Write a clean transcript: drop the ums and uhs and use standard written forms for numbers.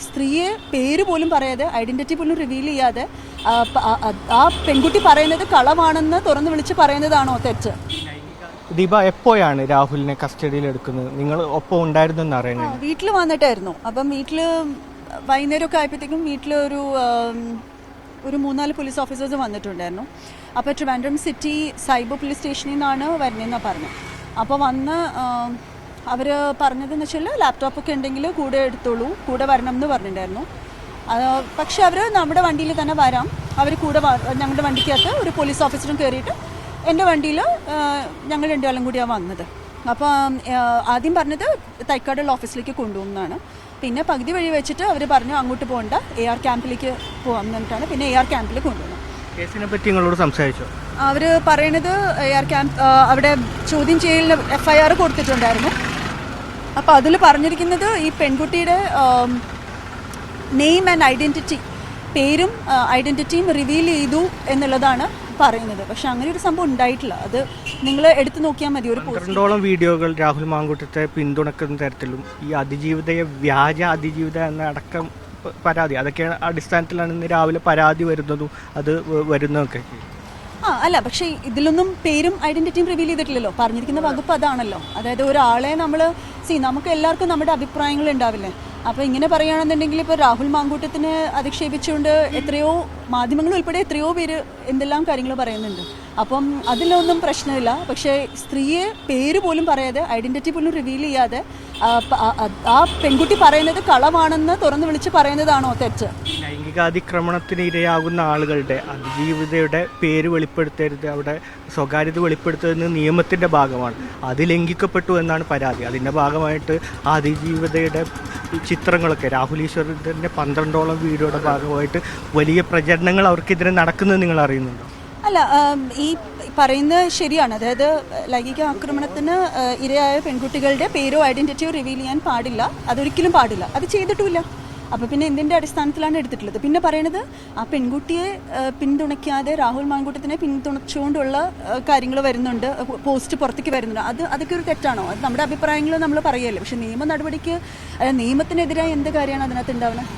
സ്ത്രീയെ പേര് പോലും പറയാതെ ഐഡൻറ്റിറ്റി പോലും റിവീൽ ചെയ്യാതെ ആ പെൺകുട്ടി പറയുന്നത് കളവാണെന്ന് തുറന്നു വിളിച്ച് പറയുന്നതാണോ തെറ്റ്? ദീപ എപ്പോഴാണ് രാഹുലിനെ കസ്റ്റഡിയിൽ എടുക്കുന്നത്? നിങ്ങൾ ഒപ്പം ഉണ്ടായിരുന്നെന്ന് അറിയണേ. വീട്ടിൽ വന്നിട്ടായിരുന്നു. അപ്പം വീട്ടിൽ വൈകുന്നേരമൊക്കെ ആയപ്പോഴത്തേക്കും വീട്ടിൽ ഒരു 3-4 പോലീസ് ഓഫീസേഴ്സ് വന്നിട്ടുണ്ടായിരുന്നു. അപ്പോൾ ട്രിവാൻഡ്രം സിറ്റി സൈബർ പോലീസ് സ്റ്റേഷനിൽ നിന്നാണ് വരുന്നതെന്നാണ് പറഞ്ഞു. അപ്പോൾ വന്ന് അവർ പറഞ്ഞതെന്ന് വെച്ചാൽ ലാപ്ടോപ്പൊക്കെ ഉണ്ടെങ്കിൽ കൂടെ എടുത്തോളൂ, കൂടെ വരണം എന്ന് പറഞ്ഞിട്ടുണ്ടായിരുന്നു. പക്ഷെ അവർ നമ്മുടെ വണ്ടിയിൽ തന്നെ വരാം, അവർ കൂടെ ഞങ്ങളുടെ വണ്ടിക്കകത്ത് ഒരു പോലീസ് ഓഫീസറും കയറിയിട്ട് എൻ്റെ വണ്ടിയിൽ ഞങ്ങൾ രണ്ടാളും കൂടിയാണ് വന്നത്. അപ്പോൾ ആദ്യം പറഞ്ഞത് തൈക്കാടുള്ള ഓഫീസിലേക്ക് കൊണ്ടുപോകുന്നതാണ്. പിന്നെ പകുതി വഴി വെച്ചിട്ട് അവർ പറഞ്ഞു അങ്ങോട്ട് പോകണ്ട, AR ക്യാമ്പിലേക്ക് പോകാൻ എന്നിട്ടാണ് പിന്നെ AR ക്യാമ്പിൽ കൊണ്ടുപോകുന്നത്. കേസിനെ പറ്റി നിങ്ങളോട് സംസാരിച്ചോ? അവർ പറയണത് AR ക്യാമ്പ് അവിടെ ചോദ്യം ചെയ്യലിന് FIR കൊടുത്തിട്ടുണ്ടായിരുന്നു. അപ്പോൾ അതിൽ പറഞ്ഞിരിക്കുന്നത് ഈ പെൺകുട്ടിയുടെ നെയിം ആൻഡ് ഐഡൻറ്റിറ്റി, പേരും ഐഡൻറ്റിറ്റിയും റിവീൽ ചെയ്തു എന്നുള്ളതാണ് പറയുന്നത്. പക്ഷെ അങ്ങനെ ഒരു സംഭവം ഉണ്ടായിട്ടില്ല. അത് നിങ്ങൾ എടുത്തു നോക്കിയാൽ മതി. ഒരു 12ഓളം വീഡിയോകൾ രാഹുൽ മാങ്കൂട്ടത്തെ പിന്തുണക്കുന്ന തരത്തിലും ഈ അതിജീവിതയെ വ്യാജ അതിജീവിത എന്ന അടക്കം പരാതി, അതൊക്കെ അടിസ്ഥാനത്തിലാണ് ഇന്ന് രാവിലെ പരാതി വരുന്നതും അത് വരുന്നതൊക്കെ. അല്ല, പക്ഷേ ഇതിലൊന്നും പേരും ഐഡൻറ്റിറ്റിയും റിവീൽ ചെയ്തിട്ടില്ലല്ലോ. പറഞ്ഞിരിക്കുന്ന വകുപ്പ് അതാണല്ലോ. അതായത് ഒരാളെ നമുക്ക് എല്ലാവർക്കും നമ്മുടെ അഭിപ്രായങ്ങൾ ഉണ്ടാവില്ലേ. അപ്പോൾ ഇങ്ങനെ പറയുകയാണെന്നുണ്ടെങ്കിൽ ഇപ്പോൾ രാഹുൽ മാങ്കൂട്ടത്തിനെ അധിക്ഷേപിച്ചുകൊണ്ട് എത്രയോ മാധ്യമങ്ങൾ ഉൾപ്പെടെ എത്രയോ പേര് എന്തെല്ലാം കാര്യങ്ങൾ പറയുന്നുണ്ട്. അപ്പം അതിലൊന്നും പ്രശ്നമില്ല. പക്ഷേ സ്ത്രീയെ പേര് പോലും പറയാതെ ഐഡൻറ്റിറ്റി പോലും റിവീൽ ചെയ്യാതെ ആ പെൺകുട്ടി പറയുന്നത് കളവാണെന്ന് തുറന്നു വിളിച്ച് പറയുന്നതാണോ തെറ്റ്? ലൈംഗികാതിക്രമണത്തിന് ഇരയാകുന്ന ആളുകളുടെ അതിജീവിതയുടെ പേര് വെളിപ്പെടുത്തരുത്, അവിടെ സ്വകാര്യത വെളിപ്പെടുത്തുന്നത് നിയമത്തിൻ്റെ ഭാഗമാണ്. അത് ലംഘിക്കപ്പെട്ടു എന്നാണ് പരാതി. അതിൻ്റെ ഭാഗമായിട്ട് അതിജീവിതയുടെ ചിത്രങ്ങളൊക്കെ രാഹുൽ ഈശ്വറിൻ്റെ 12ഓളം വീഡിയോയുടെ ഭാഗമായിട്ട് വലിയ പ്രചരണങ്ങൾ അവർക്കെതിരെ നടക്കുന്നത് നിങ്ങൾ അറിയുന്നുണ്ടോ? അല്ല, ഈ പറയുന്നത് ശരിയാണ്. അതായത് ലൈംഗിക ആക്രമണത്തിന് ഇരയായ പെൺകുട്ടികളുടെ പേരോ ഐഡൻറ്റിറ്റിയോ റിവീൽ ചെയ്യാൻ പാടില്ല, അതൊരിക്കലും പാടില്ല. അത് ചെയ്തിട്ടുമില്ല. അപ്പോൾ പിന്നെ എന്തിൻ്റെ അടിസ്ഥാനത്തിലാണ് എടുത്തിട്ടുള്ളത്? പിന്നെ പറയണത് ആ പെൺകുട്ടിയെ പിന്തുണയ്ക്കാതെ രാഹുൽ മാങ്കൂട്ടത്തിനെ പിന്തുണച്ചുകൊണ്ടുള്ള കാര്യങ്ങൾ വരുന്നുണ്ട്, പോസ്റ്റ് പുറത്തേക്ക് വരുന്നുണ്ട്. അതൊക്കെ ഒരു തെറ്റാണോ? അത് നമ്മുടെ അഭിപ്രായങ്ങൾ നമ്മൾ പറയുകയല്ലേ. പക്ഷേ നിയമ നടപടിക്ക് നിയമത്തിനെതിരായ എന്ത് കാര്യമാണ് അതിനകത്ത് ഉണ്ടാവുന്നത്?